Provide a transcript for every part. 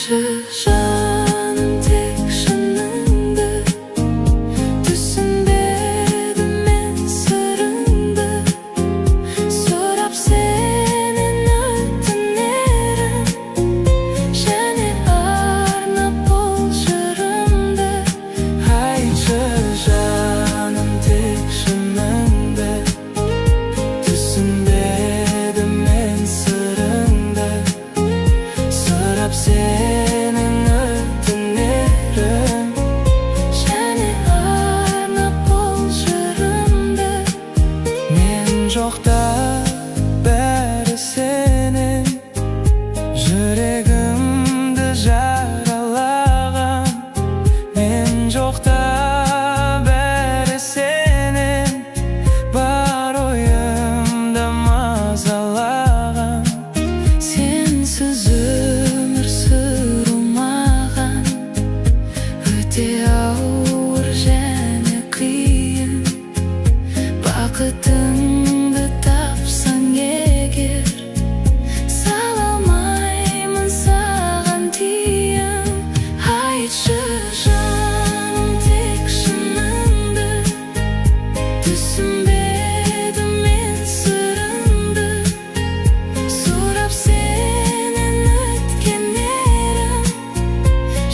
Ayçı canım tek şanındı, düşünmedim men sırrındı. Sorap senin ötünerim, және arnap bolşarımdı. Ayçı canım tek şanındı, düşünmedim men sırrındı. Sorap senin ötünerim, және arnap bolşarımdı. men joqda bari senin yüregimdi jaralagan. Men joqda bari senin bar oyimda mazalagan. Sensiz ömür sürmağan, öte ağır және қиын. Бақытыңды тапсаң егер, саламаймын саған тиын. Айтшы жаным тек шыныңды, түсінбедім мен сырыңды. Sorap senin ötkenlerim,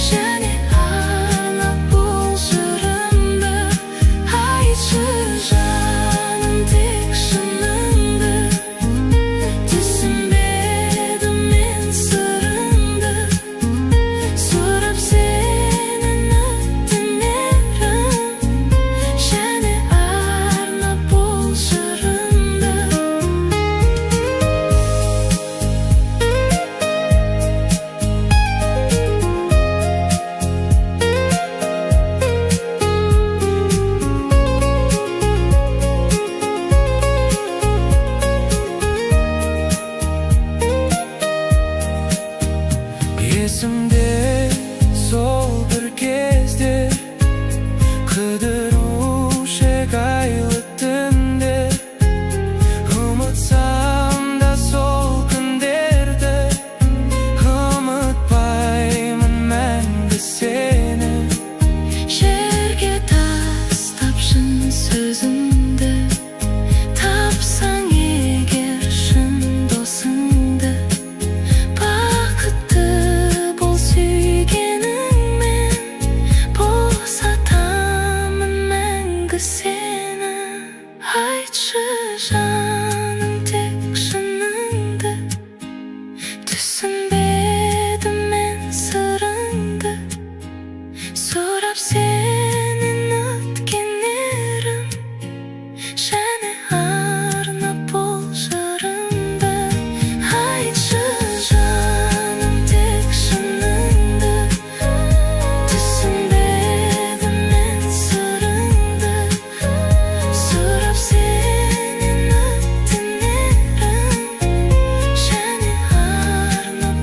және arnap bolşarımdı. Ayçı canım tek şanındı, düşünmedim men sırrındı. Sorap senin ötünerim, және arnap bolşarımdı. Esimde sol bir kezde kıdıruşa gaylı tünde. Umutsam da sol günderde, umutpayman мәңгі seni. Жерге тастап шын сөзіңді, тапсаң егер шын досыңды. Бақытты бол сүйгеніңмен, босатамын мәңгі сені. Айтшы жаным тек шыныңды, түсінбедім мен сырыңды. Sorap senin ötkenlerim, және arnap bolşarımdı. Ayçı canım tek şanındı, düşünmedim men sırrındı. Sorap senin ötünerim, және arnap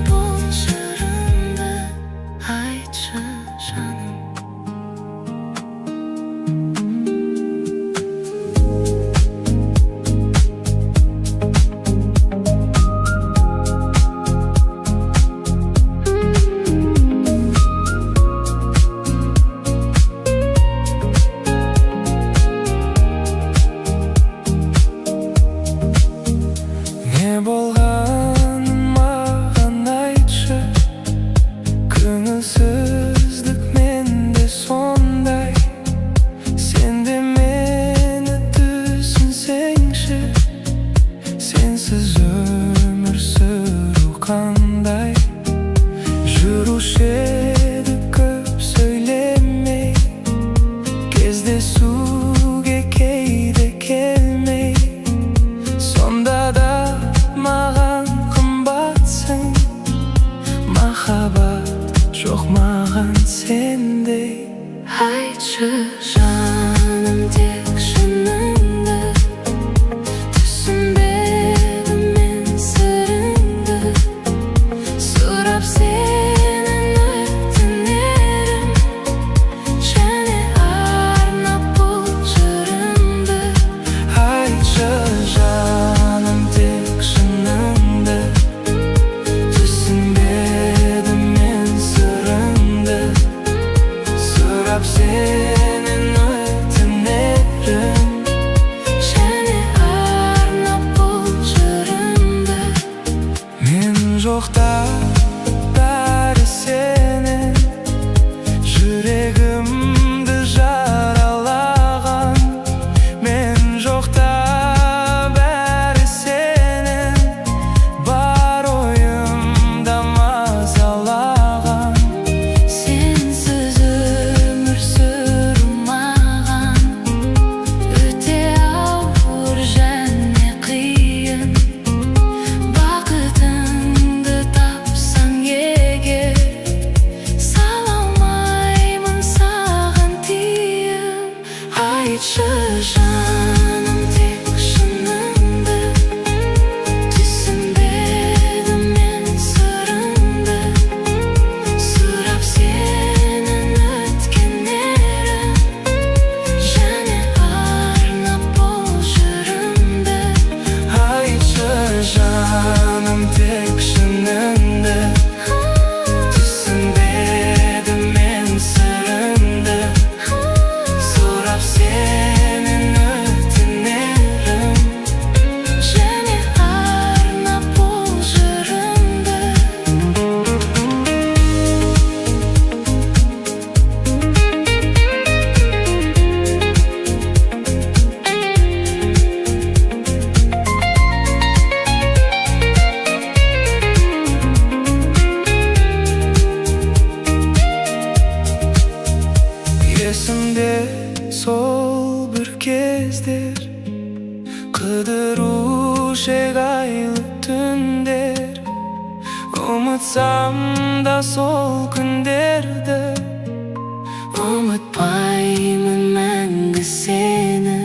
жоқта бәрі сенің, жүрегімді жаралаған. Мен жоқта бәрі сенің, бар ойымда мазалаған. Сенсіз өмір сүру маған өте ауыр және қиын. Бақытыңды тапсаң егер, сала алмаймын саған тиын. Айтшы жаным тек шыныңды, түсінбедім мен сырыңды. Сұрап сенің өткендерін, және арнап бұл жырымды. Айтшы жаным тек шыныңды, түсінбедім мен сырыңды. Сұрап сенің өтінерім, және арнап бұл жырымды. есімде сол бір кездер, қыдыру шегайлы түндер. Ұмытсам да сол күндерді, Ұмытпаймын мәңгі сені,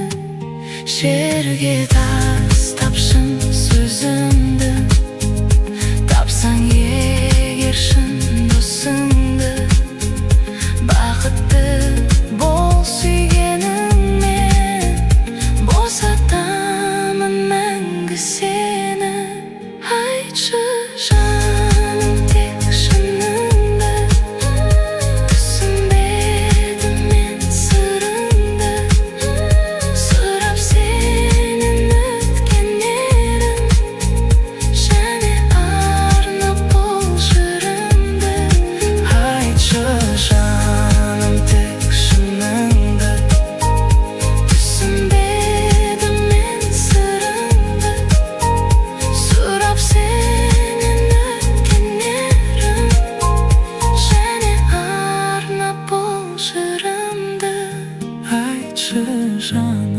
жерге тастап шын сөзімді. Тапсаң егер шын досыңды, бақытты бол сүйгеніңмен, босатамын мәңгі сені. Айтшы жаным тек шыныңды, түсінбедім мен сырыңды. Сұрап сенің өткендерін, және арнап бұл жырымды. айтшы жаным тек шыныңды, Түсінбедім мен сырыңды. Сұрап сенің өткендерін, және арнап бұл жырымды. айтшы жаным.